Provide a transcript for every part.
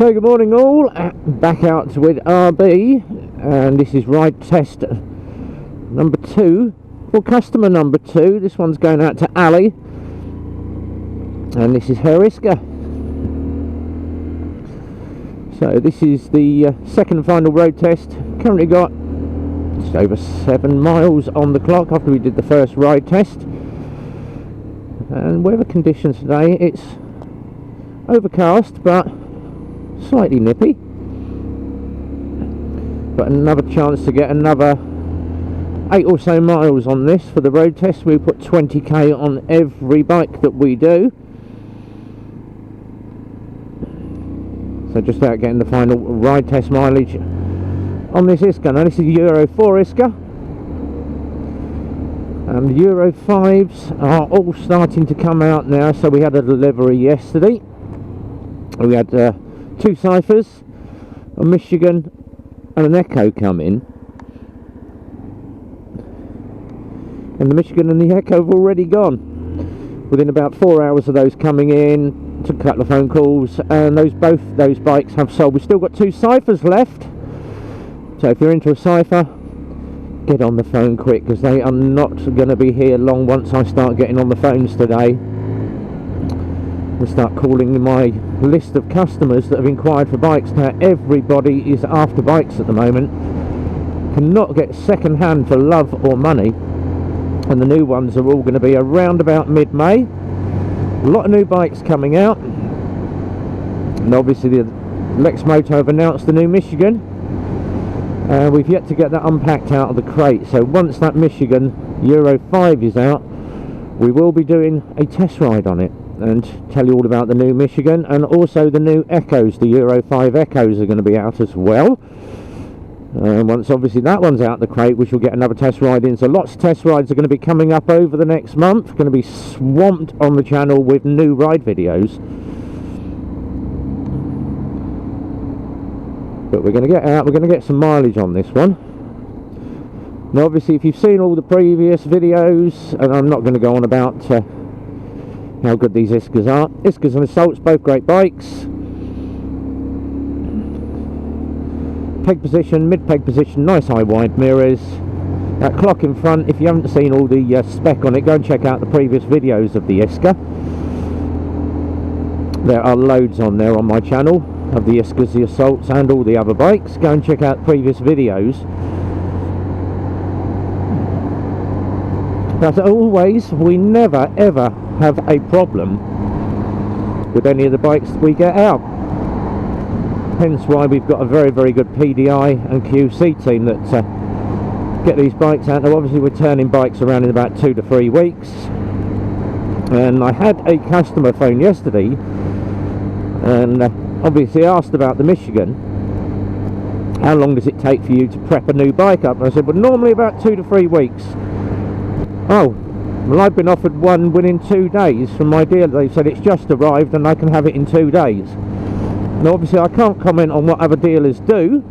So good morning all, back out with RB, and this is ride test number 2 for customer number 2. This one's going out to Ali, and this is her Isca. So this is the second and final road test. Currently got just over 7 miles on the clock after we did the first ride test. And weather conditions today, it's overcast but slightly nippy, but another chance to get another 8 or so miles on this for the road test. We put 20k on every bike that we do, so just about getting the final ride test mileage on this Isca. Now this is Euro 4 Isca, and the Euro 5s are all starting to come out now. So we had a delivery yesterday. We had 2 Cyphers, a Michigan and an Echo come in, and the Michigan and the Echo have already gone within about 4 hours of those coming in. Took a couple of phone calls, and both those bikes have sold. We've still got 2 Cyphers left, so if you're into a Cypher, get on the phone quick, because they are not going to be here long once I start getting on the phones today. We'll start calling my list of customers that have inquired for bikes. Now everybody is after bikes at the moment, cannot get second hand for love or money, and the new ones are all going to be around about mid-May. A lot of new bikes coming out, and obviously the Lexmoto have announced the new Michigan. We've yet to get that unpacked out of the crate, so once that Michigan Euro 5 is out, we will be doing a test ride on it and tell you all about the new Michigan, and also the new Echoes. The Euro 5 Echoes are going to be out as well. Once obviously that one's out the crate, we shall get another test ride in. So lots of test rides are going to be coming up over the next month. Going to be swamped on the channel with new ride videos. But we're going to get out, we're going to get some mileage on this one. Now obviously if you've seen all the previous videos, and I'm not going to go on about how good these Iscas are. Iscas and Assaults, both great bikes. Peg position, mid-peg position, nice high wide mirrors. That clock in front, if you haven't seen all the spec on it, go and check out the previous videos of the Isca. There are loads on there on my channel of the Iscas, the Assaults and all the other bikes. Go and check out previous videos. But as always, we never ever have a problem with any of the bikes that we get out. Hence why we've got a very, very good PDI and QC team that get these bikes out. Now obviously we're turning bikes around in about 2 to 3 weeks. And I had a customer phone yesterday, and obviously asked about the Michigan. How long does it take for you to prep a new bike up? And I said, well, normally about 2 to 3 weeks. Oh, well, I've been offered one within 2 days from my dealer. They said it's just arrived and I can have it in 2 days. Now obviously I can't comment on what other dealers do.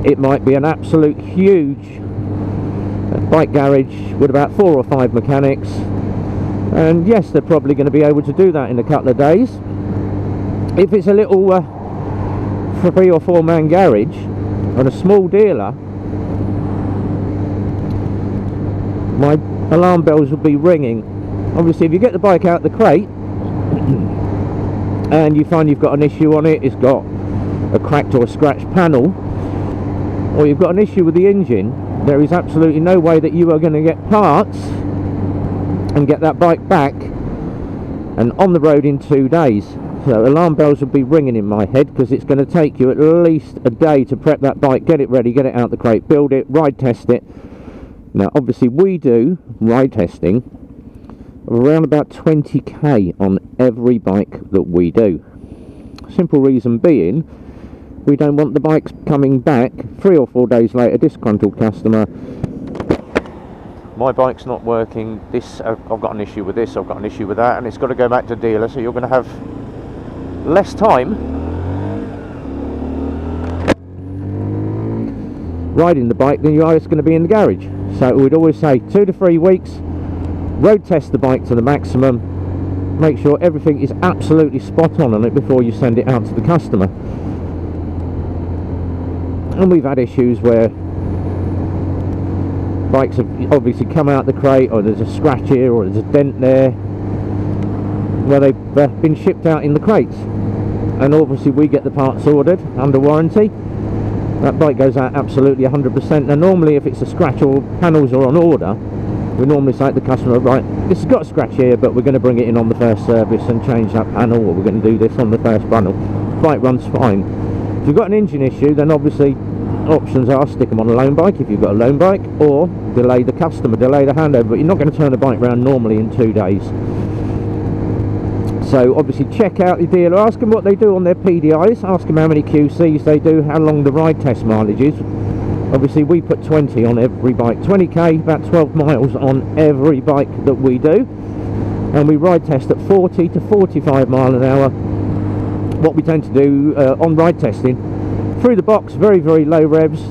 It might be an absolute huge bike garage with about 4 or 5 mechanics, and yes, they're probably going to be able to do that in a couple of days. If it's a little 3 or 4 man garage and a small dealer, my alarm bells will be ringing. Obviously if you get the bike out the crate and you find you've got an issue on it, it's got a cracked or scratched panel, or you've got an issue with the engine, there is absolutely no way that you are going to get parts and get that bike back and on the road in 2 days. So alarm bells will be ringing in my head, because it's going to take you at least a day to prep that bike, get it ready, get it out the crate, build it, ride test it. Now obviously we do ride testing around about 20k on every bike that we do. Simple reason being, we don't want the bikes coming back 3 or 4 days later, disgruntled customer, my bike's not working, this, I've got an issue with this, I've got an issue with that, and it's got to go back to dealer. So you're going to have less time riding the bike than you are it's going to be in the garage. So we'd always say 2 to 3 weeks, road test the bike to the maximum, make sure everything is absolutely spot on it before you send it out to the customer. And we've had issues where bikes have obviously come out the crate, or there's a scratch here, or there's a dent there, where they've been shipped out in the crates, and obviously we get the parts ordered under warranty. That bike goes out absolutely 100%. Now normally if it's a scratch or panels are on order, we normally say to the customer, right, this has got a scratch here, but we're going to bring it in on the first service and change that panel, or we're going to do this on the first panel. Bike runs fine. If you've got an engine issue, then obviously options are stick them on a loan bike if you've got a loan bike, or delay the customer, delay the handover, but you're not going to turn a bike around normally in 2 days. So obviously check out the dealer, ask them what they do on their PDIs, ask them how many QCs they do, how long the ride test mileage is. Obviously we put 20 on every bike, 20k, about 12 miles on every bike that we do, and we ride test at 40 to 45 mile an hour. What we tend to do on ride testing, through the box, very low revs,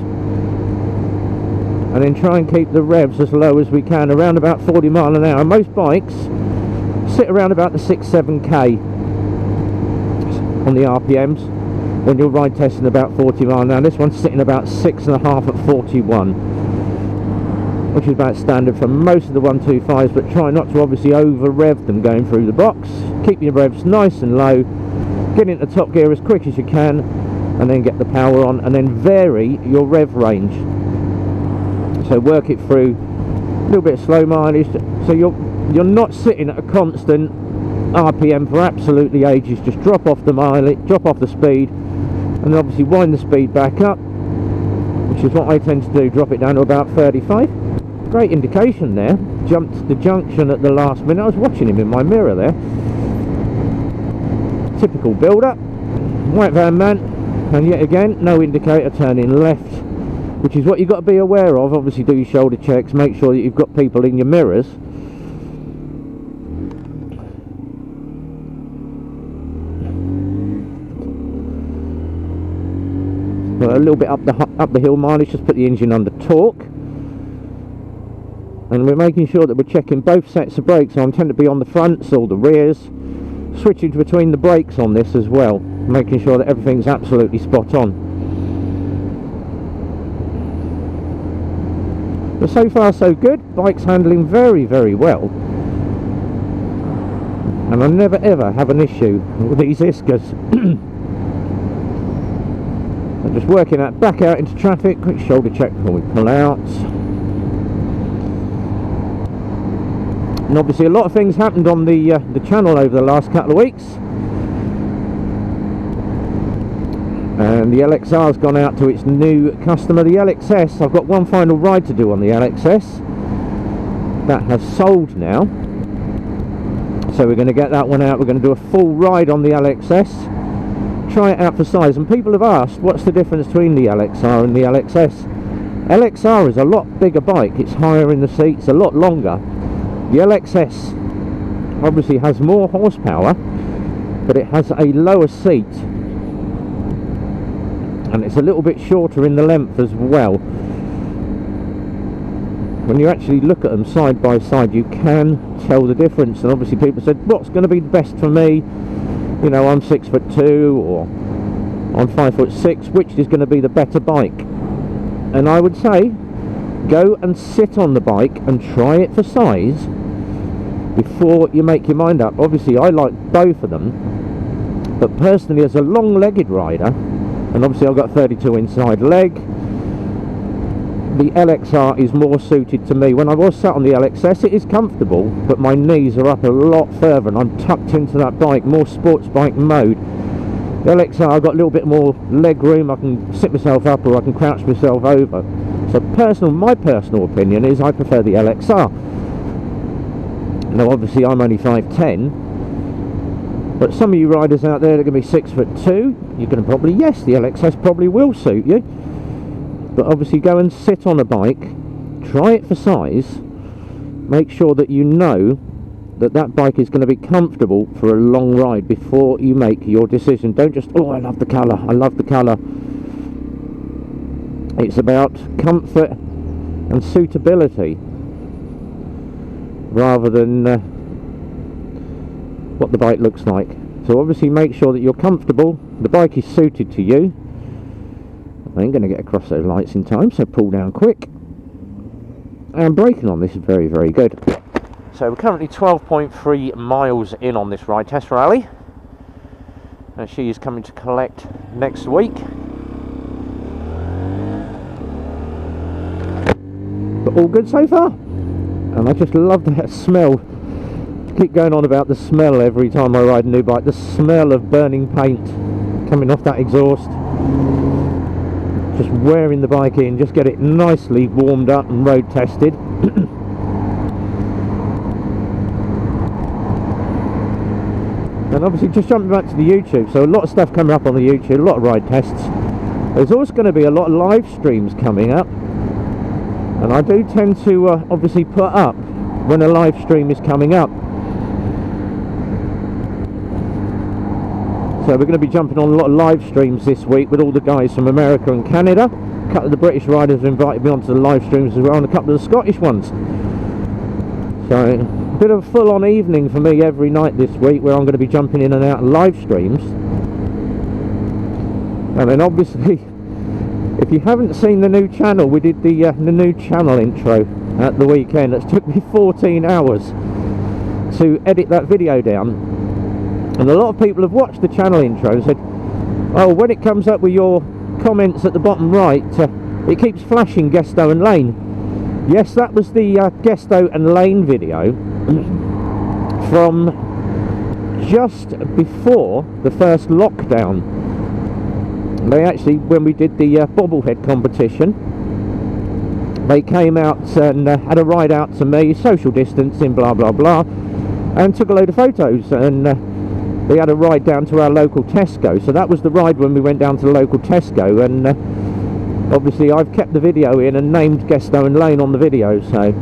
and then try and keep the revs as low as we can, around about 40 mile an hour. Most bikes sit around about the 6-7k on the RPMs when you're ride testing about 40 mile an hour. This one's sitting about 6.5 at 41, which is about standard for most of the 125s, but try not to obviously over rev them going through the box. Keep your revs nice and low, get into top gear as quick as you can, and then get the power on, and then vary your rev range. So work it through a little bit of slow mileage, so you're not sitting at a constant RPM for absolutely ages. Just drop off the mileage, drop off the speed, and then obviously wind the speed back up, which is what I tend to do, drop it down to about 35. Great indication there, jumped the junction at the last minute. I was watching him in my mirror there. Typical builder, white van man, and yet again no indicator turning left, which is what you've got to be aware of. Obviously do your shoulder checks, make sure that you've got people in your mirrors. A little bit up the hill mileage, just put the engine under torque, and we're making sure that we're checking both sets of brakes. So I tend to be on the fronts or the rears, switching between the brakes on this as well, making sure that everything's absolutely spot on. But so far so good, bike's handling very well, and I never ever have an issue with these Iscas. I'm just working that back out into traffic. Quick shoulder check before we pull out. And obviously a lot of things happened on the channel over the last couple of weeks. And the LXR's gone out to its new customer, the LXS. I've got one final ride to do on the LXS. That has sold now. So we're going to get that one out. We're going to do a full ride on the LXS. Try it out for size, and people have asked what's the difference between the LXR and the LXS. LXR is a lot bigger bike, it's higher in the seats, a lot longer. The LXS obviously has more horsepower, but it has a lower seat, and it's a little bit shorter in the length as well. When you actually look at them side by side, you can tell the difference. And obviously people said, what's going to be the best for me? You know, I'm 6'2" or I'm 5'6", which is going to be the better bike? And I would say go and sit on the bike and try it for size before you make your mind up. Obviously I like both of them, but personally as a long-legged rider, and obviously I've got 32 inside leg, the LXR is more suited to me. When I was sat on the LXS, it is comfortable, but my knees are up a lot further and I'm tucked into that bike, more sports bike mode. The LXR, I've got a little bit more leg room, I can sit myself up or I can crouch myself over. So my personal opinion is I prefer the LXR. Now obviously I'm only 5'10", but some of you riders out there that are going to be 6'2", you're going to probably, yes, the LXS probably will suit you. But obviously go and sit on a bike, try it for size, make sure that you know that that bike is going to be comfortable for a long ride before you make your decision. Don't just, oh, I love the colour, I love the colour. It's about comfort and suitability rather than what the bike looks like. So obviously make sure that you're comfortable, the bike is suited to you. I ain't going to get across those lights in time, so pull down quick. And braking on this is very, very good. So we're currently 12.3 miles in on this ride test rally, and she is coming to collect next week. But all good so far, and I just love that smell. Keep going on about the smell every time I ride a new bike. The smell of burning paint coming off that exhaust. Just wearing the bike in, just get it nicely warmed up and road tested. And obviously just jumping back to the YouTube, so a lot of stuff coming up on the YouTube, a lot of ride tests. There's also going to be a lot of live streams coming up, and I do tend to obviously put up when a live stream is coming up. So we're going to be jumping on a lot of live streams this week with all the guys from America and Canada. A couple of the British riders have invited me onto the live streams as well, and a couple of the Scottish ones. So a bit of a full-on evening for me every night this week, where I'm going to be jumping in and out of live streams. And then obviously, if you haven't seen the new channel, we did the new channel intro at the weekend. It took me 14 hours to edit that video down. And a lot of people have watched the channel intro and said, oh, when it comes up with your comments at the bottom right, it keeps flashing Gesto and Lane. Yes, that was the Gesto and Lane video from just before the first lockdown. They actually, when we did the bobblehead competition, they came out and had a ride out to me, social distancing, blah blah blah, and took a load of photos, and they had a ride down to our local Tesco. So that was the ride when we went down to the local Tesco, and obviously I've kept the video in and named Gesto and Lane on the video, so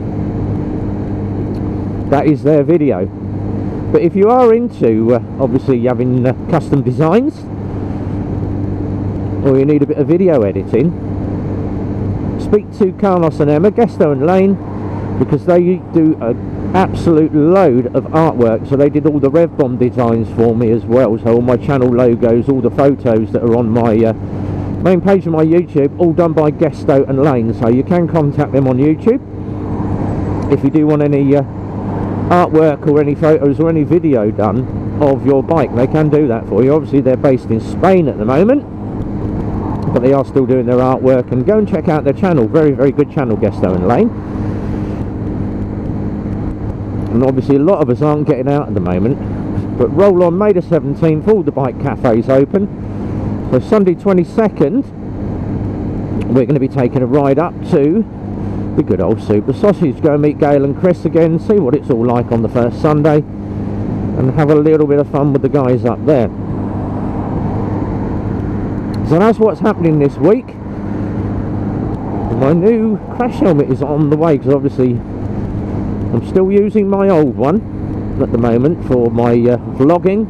that is their video. But if you are into obviously having custom designs, or you need a bit of video editing, speak to Carlos and Emma, Gesto and Lane, because they do an absolute load of artwork. So they did all the Rev Bomb designs for me as well, so all my channel logos, all the photos that are on my main page of my YouTube, all done by Gesto and Lane. So you can contact them on YouTube if you do want any artwork or any photos or any video done of your bike. They can do that for you. Obviously they're based in Spain at the moment, but they are still doing their artwork. And go and check out their channel, very, very good channel, Gesto and Lane. And obviously a lot of us aren't getting out at the moment, but roll on May the 17th, all the bike cafes open. So Sunday 22nd, we're going to be taking a ride up to the good old Super Sausage, go and meet Gail and Chris again, see what it's all like on the first Sunday, and have a little bit of fun with the guys up there. So that's what's happening this week. My new crash helmet is on the way, because obviously I'm still using my old one at the moment for my vlogging.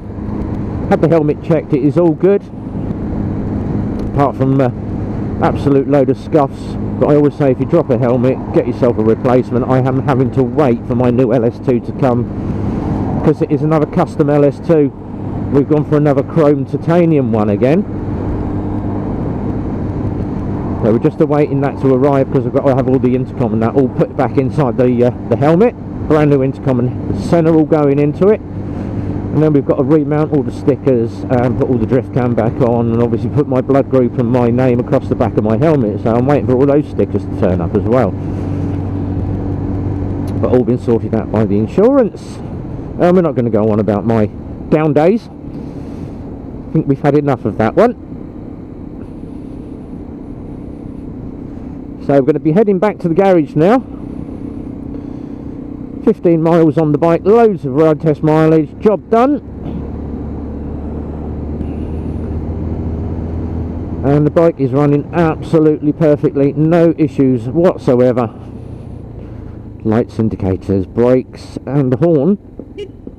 Had the helmet checked, it is all good, apart from absolute load of scuffs. But I always say, if you drop a helmet, get yourself a replacement. I am having to wait for my new LS2 to come, because it is another custom LS2. We've gone for another chrome titanium one again. So we're just awaiting that to arrive, because I've got to have all the intercom and that all put back inside the helmet. Brand new intercom and center all going into it. And then we've got to remount all the stickers and put all the drift cam back on, and obviously put my blood group and my name across the back of my helmet. So I'm waiting for all those stickers to turn up as well. But all been sorted out by the insurance. We're not going to go on about my down days. I think we've had enough of that one. So we're going to be heading back to the garage now. 15 miles on the bike, loads of road test mileage, job done. And the bike is running absolutely perfectly, no issues whatsoever. Lights, indicators, brakes and the horn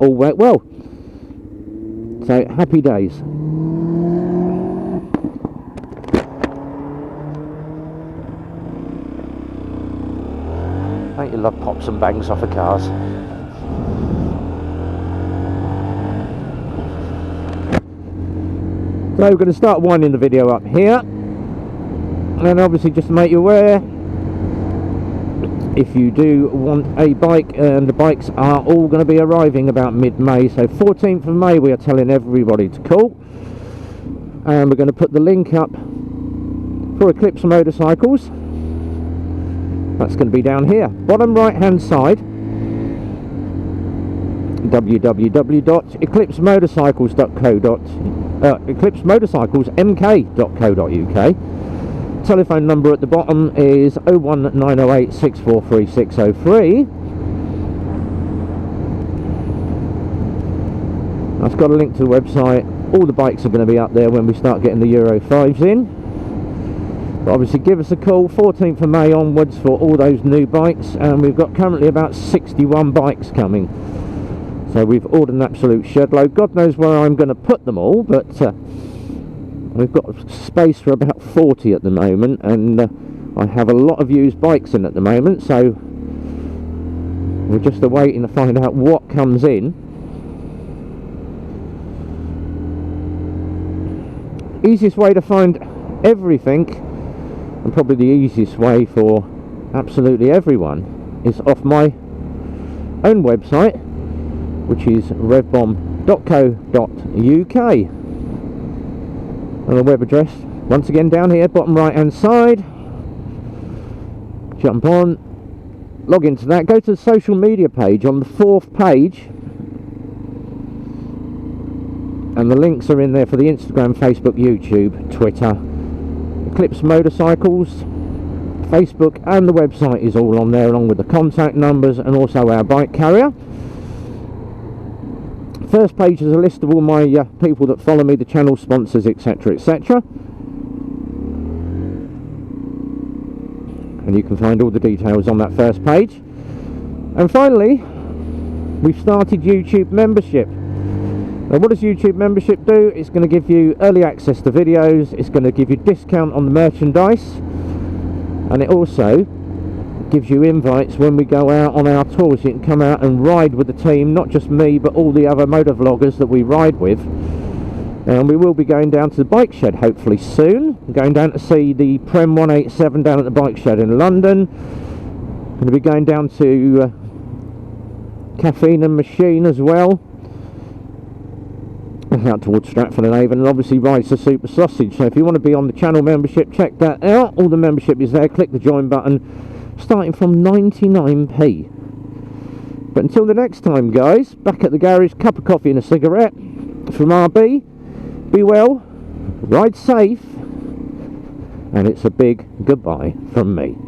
all work well. So happy days. Don't you love pops and bangs off of cars? So we're going to start winding the video up here, and obviously just to make you aware, if you do want a bike, and the bikes are all going to be arriving about mid-May, so 14th of May we are telling everybody to call, and we're going to put the link up for Eclipse motorcycles. That's going to be down here, bottom right hand side, eclipsemotorcycles.mk.co.uk. Telephone number at the bottom is 01908 643 603. That's got a link to the website. All the bikes are going to be up there when we start getting the Euro 5s in. But obviously give us a call 14th of May onwards for all those new bikes, and we've got currently about 61 bikes coming. So we've ordered an absolute shed load. God knows where I'm going to put them all, but we've got space for about 40 at the moment, and I have a lot of used bikes in at the moment, so we're just waiting to find out what comes in. Easiest way to find everything, and probably the easiest way for absolutely everyone, is off my own website, which is revbomb.co.uk, and the web address once again down here, bottom right hand side. Jump on, log into that, go to the social media page on the 4th page, and the links are in there for the Instagram, Facebook, YouTube, Twitter. Eclipse Motorcycles, Facebook, and the website is all on there, along with the contact numbers and also our bike carrier. First page is a list of all my people that follow me, the channel sponsors, etc, etc, and you can find all the details on that first page. And finally, we've started YouTube membership. Now what does YouTube membership do? It's going to give you early access to videos, it's going to give you discount on the merchandise, and it also gives you invites when we go out on our tours. You can come out and ride with the team, not just me but all the other motovloggers that we ride with. And we will be going down to the bike shed hopefully soon. I'm going down to see the Prem 187 down at the bike shed in London. I'm going to be going down to Caffeine and Machine as well, out towards Stratford and Avon, and obviously rides the Super Sausage. So if you want to be on the channel membership, check that out. All the membership is there. Click the join button, starting from 99p. But until the next time, guys, back at the garage, cup of coffee and a cigarette from RB. Be well, ride safe, and it's a big goodbye from me.